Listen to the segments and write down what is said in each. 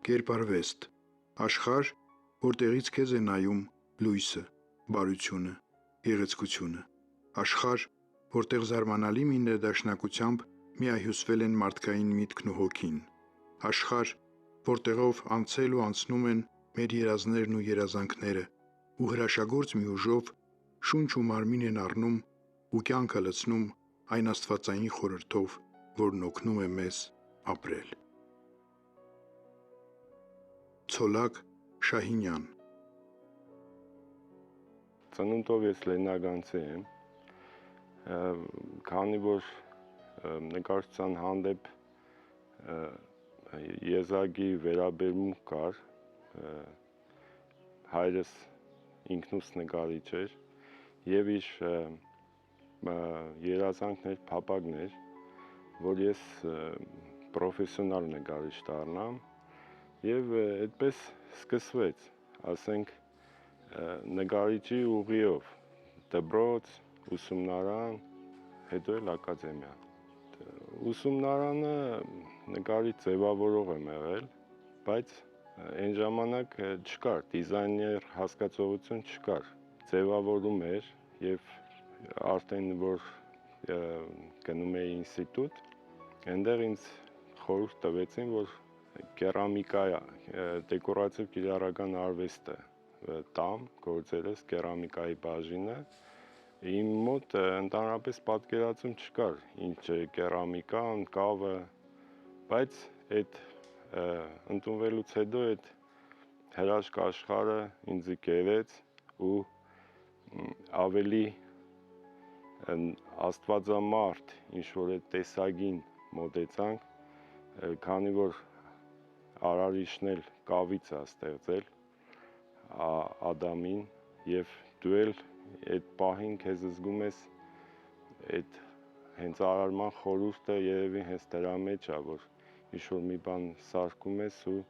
կերպարվեստ, աշխարհ, որտեղից քեզ է նայում լույսը, բարությունը, գեղեցկությունը, աշխարհ, որտեղ զարմանալի մի ներդաշնակությամբ միահյուսվել են մարդկային միտքն ու հոգին, աշխարհ, որտեղով անցել ու անցնում են մեր երազներն ու երազանքները, ու հրաշագործ մի ուժով շունչ ու մարմին են առնում ու կյանքը լցնում այն աստվածային խորհրդով, որն օգնում է մեզ ապրել։ Ցոլակ Շահինյան։ Ծնունդով ես լեննագանցի եմ, քանի որ նկարչության հանդեպ եզակի վերաբերմունք կար, հայրս ինքնուց նկարիչ էր եւ իր երազանքն էր, փափագն էր, որ ես պրոֆեսիոնալ նկարիչ դառնամ եւ այդպես սկսվեց, ասենք, նկարիչի ուղիով, դպրոց, ուսումնարան, հետո էլ ակադեմիա։ Ուսումնարանը նկարի ձևավորող եմ եղել, բայց այն ժամանակ չկար, դիզայներ հասկացողություն չկար, ձևավորում էր եւ արդեն որ գնում էի ինստիտուտ, այնտեղ ինձ խորհուրդ տվեցին, որ կերամիկա, դեկորատիվ կիրառական արվեստը տամ, գործերս կերամիկայի բաժինը, իմ մոտ ընդհանրապես պատկերացում չկար, ինչ է կերամիկա, կավը, բայց այդ ընդունվելուց հետո այդ հրաշք աշխարհը ինձ կերեց ու ավելի աստվածամարդ ինչ-որ այդ տեսակին մոտեցանք, քանի որ արարիչն էլ կավից է ստեղծել Ադամին եւ դու էլ այդ պահին քեզ զգում ես այդ հենց արարման խորհուրդը երևի հենց դրա մեջ է, որ ինչ-որ մի բան սարքում ես ու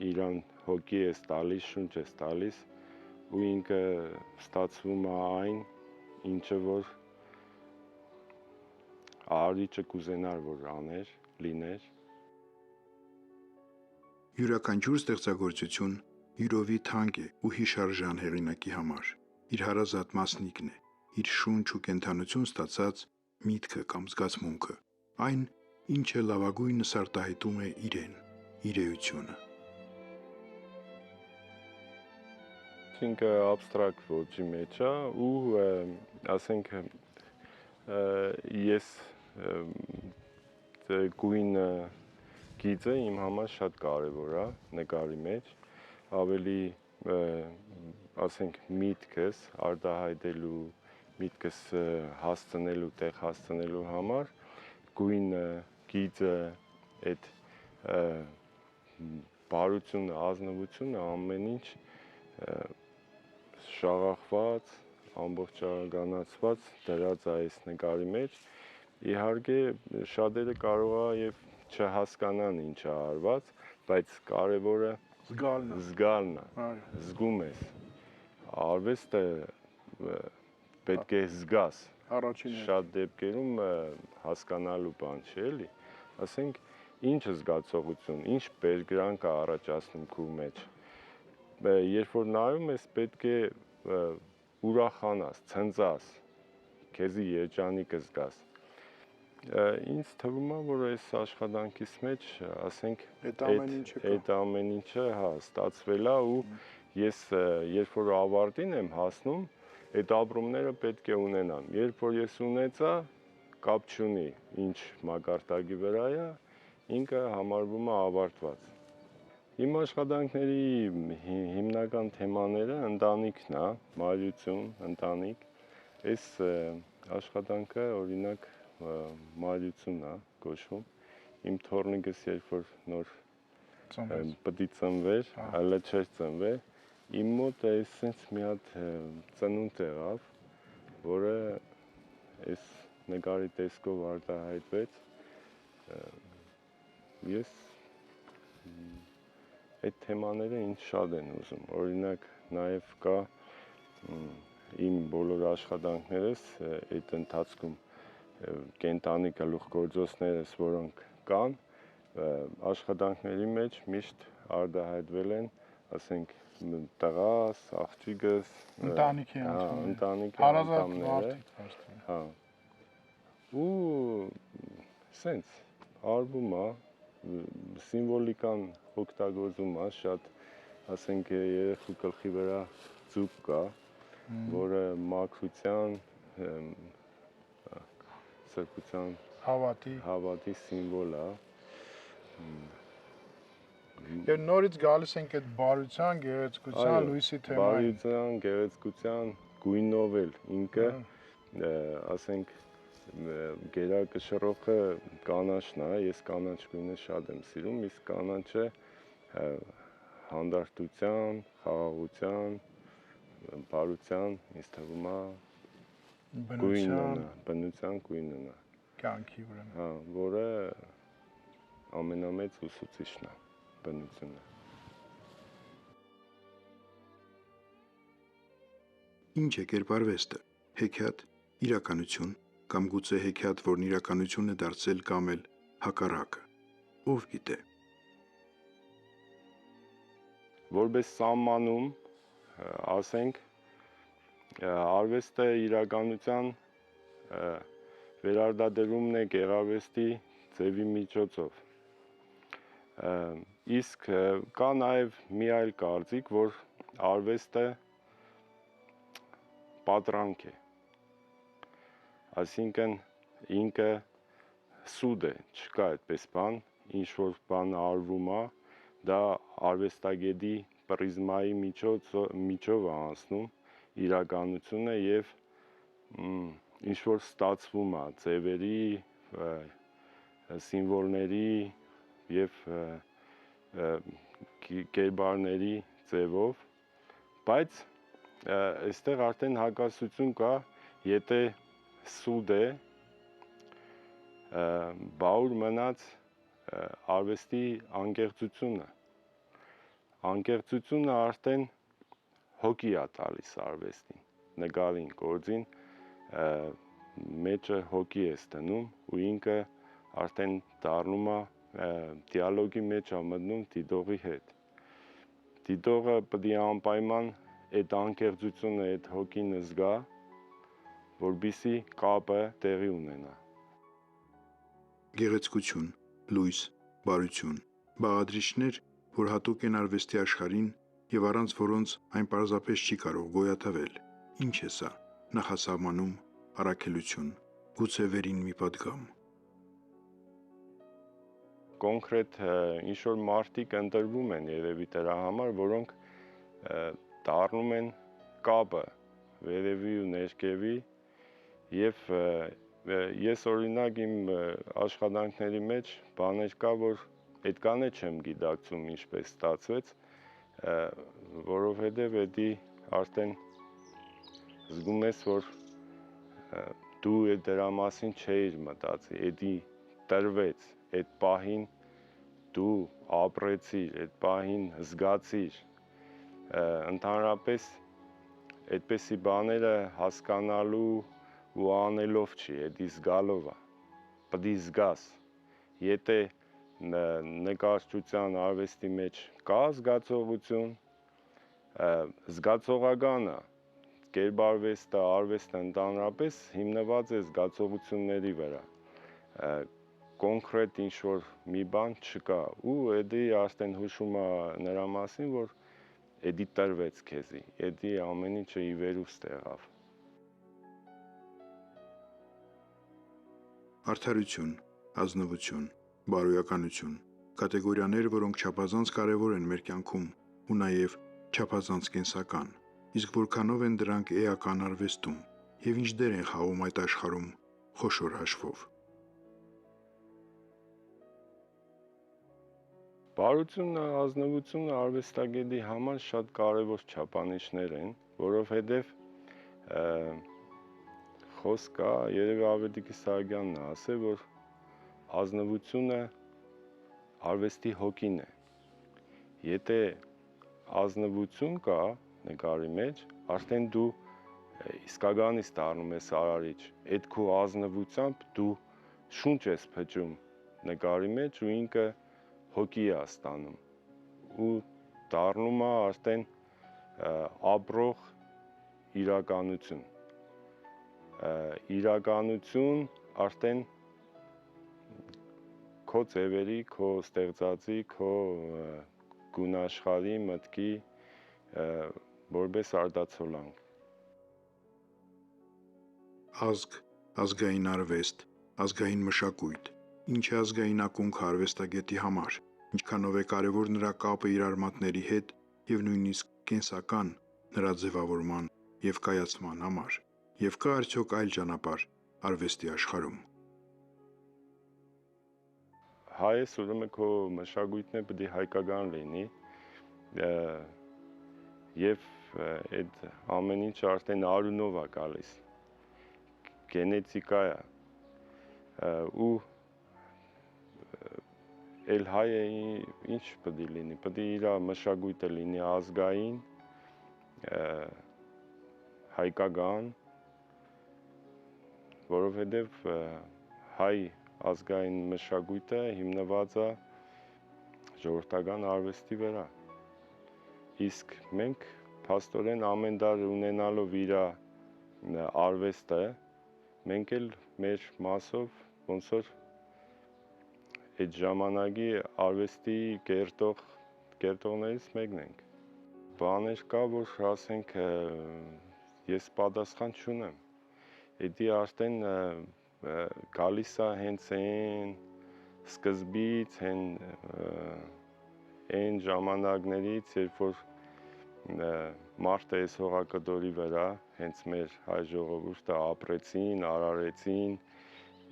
իրան հոգի ես տալիս, շունչ ես տալիս ու ինքը ստացվում է այն, ինչը որ արարիչը կուզենար, որ աներ, լիներ։ Յուրաքանչյուր ստեղծագործություն յուրովի թանկ է ու հիշարժան հեղինակի համար, իր հարազատ մասնիկն է, իր շունչ ու կենդանություն ստացած միտքը կամ զգացմունքը, այն, ինչը լավագույնս արտահայտում է իրեն, իր էությունը։ Ինքը абստրակտ ոճի մեջ է ու ասենք ես գույնը գիծը իմ համար շատ կարևոր է նկարի մեջ, ավելի ասենք միտքս արտահայտելու, միտքս հասցնելու, տեղ հասցնելու համար գույնը, գիծը, այդ բարությունը, ազնվությունը ամեն ինչ շաղախված, ամբողջականացված դրած է այս նկարի մեջ։ Իհարկե շատերը կարող է եւ չհասկանան ինչ է արված, բայց կարևորը զգալն է, զգում ես։ Արվեստը պետք է զգաս։ Շատ դեպքերում հասկանալու բան չէ, էլի։ Ասենք ինչ զգացողություն, ինչ բերկրանք է առաջացնում քո մեջ։ Երբ որ նայում ես, պետք է ուրախանաս, ցնծաս, քեզի երջանիկը զգաս։ Ինձ թվում է, որ այս աշխատանքիս մեջ, ասենք, այդ ամեն ինչը, հա, ստացվել է ու ես երբ որ ավարտին եմ հասնում, այդ ապրումները պետք է ունենամ։ Երբ որ ես ունեցա, կապ չունի, ինչ մակարդակի վրա է, ինքը համարվում է ավարտված։ Իմ աշխատանքների հիմնական թեմաները ընտանիքն է, մայրություն, ընտանիք։ Այս աշխատանքը օրինակ մայրություն է կոչվում։ Իմ թոռնիկս երբ որ նոր պիտի ծնվեր, այլ չէր ծնվել, իմ մոտ այսպես մի հատ ծնունդ եղավ, որը այս նկարի տեսքով արտահայտվեց։ Ես այդ թեմաները ինձ շատ են ուզում։ Օրինակ նաև կա իմ բոլոր աշխատանքներս այդ ընթացքում կենտանի գլուխգործոցներս, որոնք կան, աշխատանքների մեջ միշտ արտահայտվել են, ասենք, տղաս, աղջիկս, ընտանիքի անդամները, հա, ու սենց արվում է, սիմվոլիկան օգտագործում է, շատ, ասենք, երեխու գլխի վրա ձուկ կա, որը մաքրության, սրբության, հավատի սիմվոլ է։ Եվ նորից գալիս ենք այդ բարության, գեղեցկության, լույսի թեմային։ Բարության, գեղեցկության, գույնով էլ ինքը, ասենք, գերակշռողը կանաչն է, ես կանաչ գույնը շատ եմ սիրում, իսկ կանաչը հանդարտության, խաղաղության, բարության, ինձ թվում է բնության գույնն է, կյանքի ուրեմն, հա, որը ամենամեծ ուսուցիչն է, բնությունը։ Ինչ է կերպարվեստը, հեքիաթ, իրականություն, կամ գուցե հեքիաթ, որն իրականություն է դարձել կամ էլ հակառակը, ով գիտե։ Որպես սահմանում, ասենք, արվեստը իրականության վերարտադրումն է գեղարվեստի ձևի միջոցով։ Իսկ կա նաև մի այլ կարծիք, որ արվեստը պատրանք է, այսինքն ինքը սուտ է, չկա այդպես բան, ինչ-որ բան արվում է, դա արվեստագետի պրիզմայի միջով է անցնում իրականությունը և ինչ-որ ստացվում է ձևերի, սիմվոլների և կերպարների ձևով, բայց այստեղ արդեն հակասություն կա, եթե սուտ է, բաղուր մնաց արվեստի անկեղծությունը։ Անկեղծությունը արդեն հոգի է տալիս արվեստին, նկարին, գործին, մեջը հոգի ես դնում ու ինքը արդեն դառնում է դիալոգի մեջ է մտնում դիտողի հետ։ Դիտողը պետք է անպայման այդ անկեղծությունը, այդ հոգին զգա, որպեսզի կապը տեղի ունենա։ Գեղեցկություն, լույս, բարություն, բաղադրիչներ, որ հատուկ են արվեստի աշխարհին և առանց որոնց այն պարզապես չի կարող գոյատևել։ Ինչ է սա, նախասահմանում, առաքելություն, գուցե վերին մի պատգամ։ Կոնկրետ ինչ-որ մարդիկ ընտրվում են երևի դրա համար, որոնք դառնում են կապը վերևի ու ներքևի և ես օրինակ իմ աշխատանքների մեջ բաներ կա, որ այդքան է չեմ գիտակցում ինչպես ստացվեց, որովհետև էդի արդեն զգում ես, որ դու դրա մասին չէիր մտածի, էդի տրվեց, այդ պահին դու ապրեցիր, այդ պահին զգացիր, ընդհանրապես այդպիսի բաները հասկանալու ու անելով չի, էդի զգալով է, պետք է զգաս, եթե նկարչության արվեստի մեջ կա զգացողություն, զգացողական է, կերպարվեստը, արվեստը ընդհանրապես հիմնված է զգացողությունների վրա, կոնկրետ ինչ-որ մի բան չկա ու էդի արդեն հուշում է նրա մասին, որ էդի տրվեց քեզի, էդի ամեն ինչը ի վերուստ եղավ։ Արդարություն, ազնվություն, բարոյականություն, կատեգորիաներ, որոնք չափազանց կարևոր են մեր կյանքում ու նաև չափազանց կենսական, իսկ որքանով են դրանք էական արվեստում և ինչ դեր են խաղում այդ աշխարհում խոշոր հաշվով։ Բարությունը, ազնվությունը արվեստագետի համար շատ կարևոր չափանիշներ են, որովհետև խոսք կա, երևի Ավետիք Իսահակյանն է ասել, որ ազնվությունը արվեստի հոգին է։ Եթե ազնվություն կա նկարի մեջ, արդեն դու իսկականից դառնում ես արարիչ, այդ քո ազնվությամբ դու շունչ ես փչում նկարի մեջ ու ինքը հոգի է ստանում ու դառնում է արդեն ապրող իրականություն։ Իրականություն արդեն քո ձևերի, քո ստեղծածի, քո գունաշխարհի մտքի որպես արտացոլանք։ Ազգ, ազգային արվեստ, ազգային մշակույթ, ինչ է ազգային ակունք արվեստագետի համար, ինչքանով է կարևոր նրա կապը իր արմատների հետ և նույնիսկ կենսական նրա ձևավորման և կայացման համար, և կա արդյոք այլ ճանապարհ արվեստի աշխարհում։ Հայս ուրեմն քո մշակույթն է պետք է հայկական լինի և այդ ամեն ինչ արդեն արյունով է գալիս, գենետիկա է ու էլ հայը ինչ պետք է լինի, պետք է իր մշակույթը լինի ազգային, հայկական, որովհետև հայ ազգային մշակույթը հիմնված է ժողովրդական արվեստի վրա, իսկ մենք փաստորեն ամեն դար ունենալով իր արվեստը, մենք էլ մեր մասով ոնց որ այդ ժամանակի արվեստի կերտողներից մեկն ենք։ Բաներ կա, որ ասենք ես պատասխան չունեմ, դա արդեն գալիս է հենց այն սկզբից, այն ժամանակներից, երբ որ մարդը այս հողակտորի վրա, հենց մեր հայ ժողովուրդը ապրեցին, արարեցին,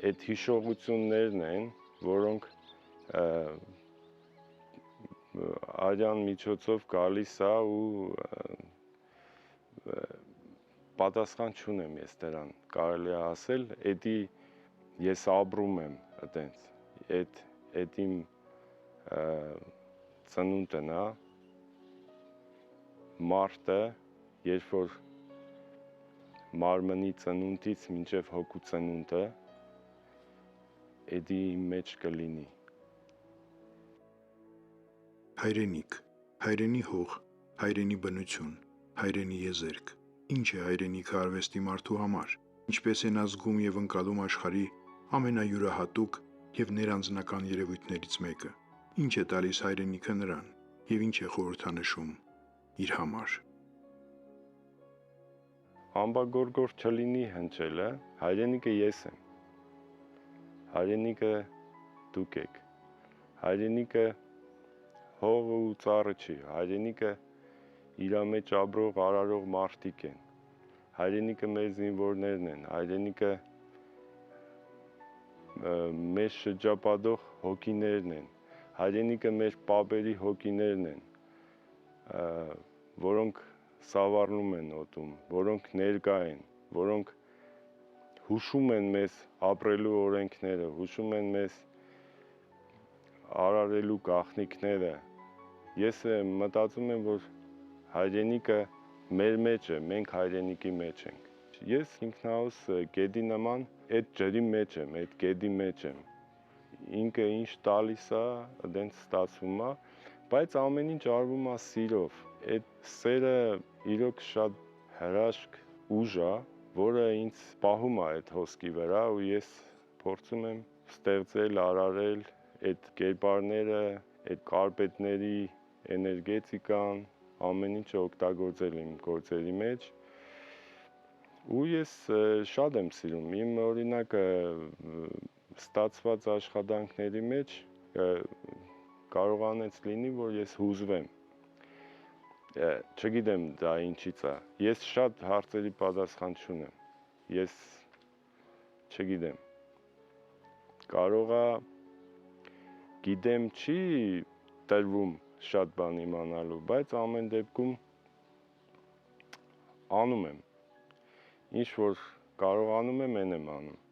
այդ հիշողություններն են, որոնք արյան միջոցով գալիս է ու պատասխան չունեմ ես դրան, կարելի է ասել, դա ես ապրում եմ այտենց, այդ իմ ծնունդն է, մարդը, երբ որ մարմնի ծնունդից մինչև հոգու ծնունդը, դա իմ մեջ կլինի։ Հայրենիք, հայրենի հող, հայրենի բնություն, հայրենի եզերք, ինչ է հայրենիքը արվեստի մարդու համար, ինչպես են ազգում և ընկալում աշխարհի ամենայուրահատուկ և ներանձնական երևույթներից մեկը, ինչ է տալիս հայրենիքը նրան և ինչ է խորհրդանշում իր համար։ Ամբագորգոր չլինի հնչելը, հայրենիքը ես եմ, հայրենիքը դուք եք, հայրենիքը հողը ու ծառը չի, հայրենիքը իր մեջ ապրող արարող մարդիկ են, հայրենիքը մեր զինվորներն են, հայրենիքը մեր շրջապատող հոգիներն են, հայրենիքը մեր պապերի հոգիներն են, որոնք սավառնում են օդում, որոնք ներկա են, որոնք հուշում են մեզ ապրելու օրենքները, հուշում են մեզ արարելու գաղտնիքները։ Ես մտածում եմ, որ հայրենիքը մեր մեջ է, մենք հայրենիքի մեջ ենք։ Ես ինքնահոս գետի նման այդ ջրի մեջ եմ, այդ գետի մեջ եմ։ Ինքը ինչ տալիս է, այդպես ստացվում է, բայց ամեն ինչ արվում է սիրով։ Այդ սերը իրոք շատ հրաշք ուժ է, որը ինձ պահում է այդ հոսքի վրա ու ես փորձում եմ ստեղծել, արարել այդ կերպարները, այդ կարպետների էներգետիկան, ամեն ինչը օգտագործել իմ գործերի մեջ ու ես շատ եմ սիրում, իմ օրինակ ստացված աշխատանքների մեջ կարողանեց լինի, որ ես հուզվեմ, չգիտեմ դա ինչից է, ես շատ հարցերի պատասխան չունեմ, ես չգիտեմ, կարող է գիտեմ չի տրվում շատ բան իմանալու, բայց ամեն դեպքում անում եմ, ինչ որ կարողանում եմ, այն եմ անում։